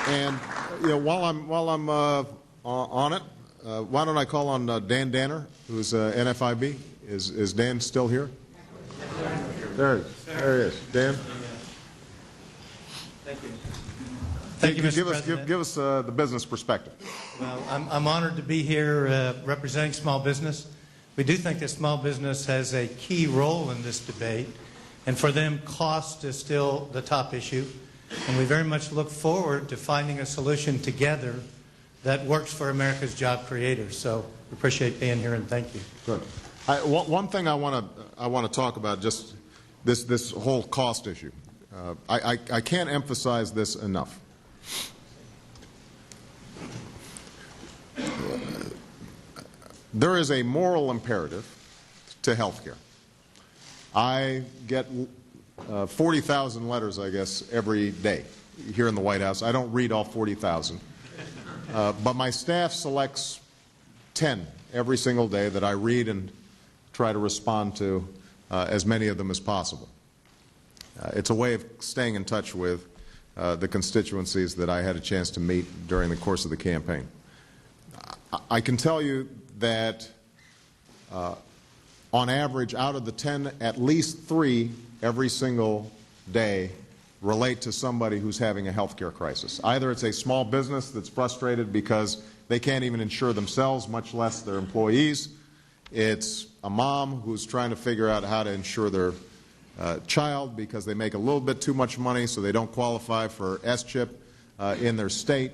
And while I'm on it, why don't I call on Dan Danner, who's NFIB? Is Dan still here? There he is. Dan. Thank you. Thank you, Mr. President. Give us the business perspective. Well, I'm honored to be here representing small business. We do think that small business has a key role in this debate, and for them, cost is still the top issue. And we very much look forward to finding a solution together that works for America's job creators. So we appreciate being here, and thank you. Good. One thing I want to talk about, just this whole cost issue. I can't emphasize this enough. There is a moral imperative to health care. I get 40,000 letters, I guess, every day here in the White House. I don't read all 40,000. But my staff selects 10 every single day that I read and try to respond to as many of them as possible. It's a way of staying in touch with the constituencies that I had a chance to meet during the course of the campaign. I can tell you that on average, out of the 10, at least 3 every single day relate to somebody who's having a health care crisis. Either it's a small business that's frustrated because they can't even insure themselves, much less their employees. It's a mom who's trying to figure out how to insure their child because they make a little bit too much money, so they don't qualify for S-chip in their state.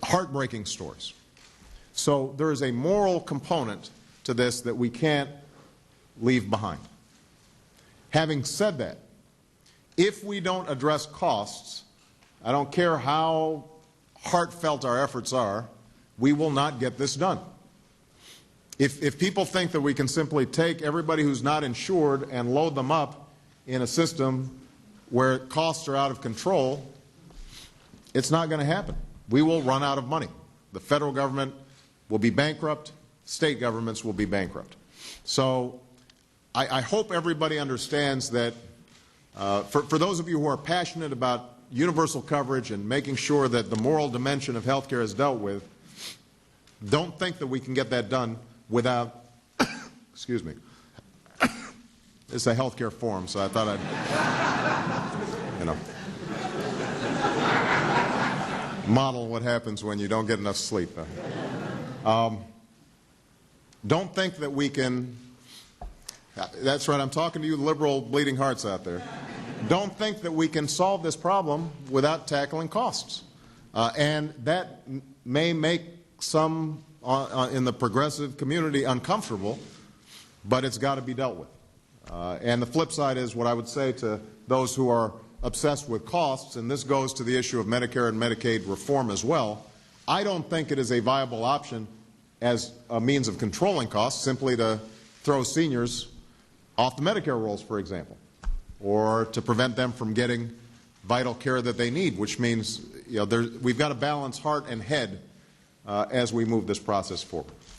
Heartbreaking stories. So there is a moral component to this that we can't leave behind. Having said that, if we don't address costs, I don't care how heartfelt our efforts are, we will not get this done. If people think that we can simply take everybody who's not insured and load them up in a system where costs are out of control, it's not going to happen. We will run out of money. The federal government will be bankrupt. State governments will be bankrupt. So I hope everybody understands that for those of you who are passionate about universal coverage and making sure that the moral dimension of health care is dealt with, don't think that we can get that done without, excuse me, it's a health care forum, so I thought I'd, model what happens when you don't get enough sleep. Don't think that we can, that's right, I'm talking to you liberal bleeding hearts out there. Don't think that we can solve this problem without tackling costs. And that may make some in the progressive community uncomfortable, but it's got to be dealt with. And the flip side is what I would say to those who are obsessed with costs, and this goes to the issue of Medicare and Medicaid reform as well. I don't think it is a viable option as a means of controlling costs simply to throw seniors off the Medicare rolls, for example, or to prevent them from getting vital care that they need, which means we've got to balance heart and head as we move this process forward.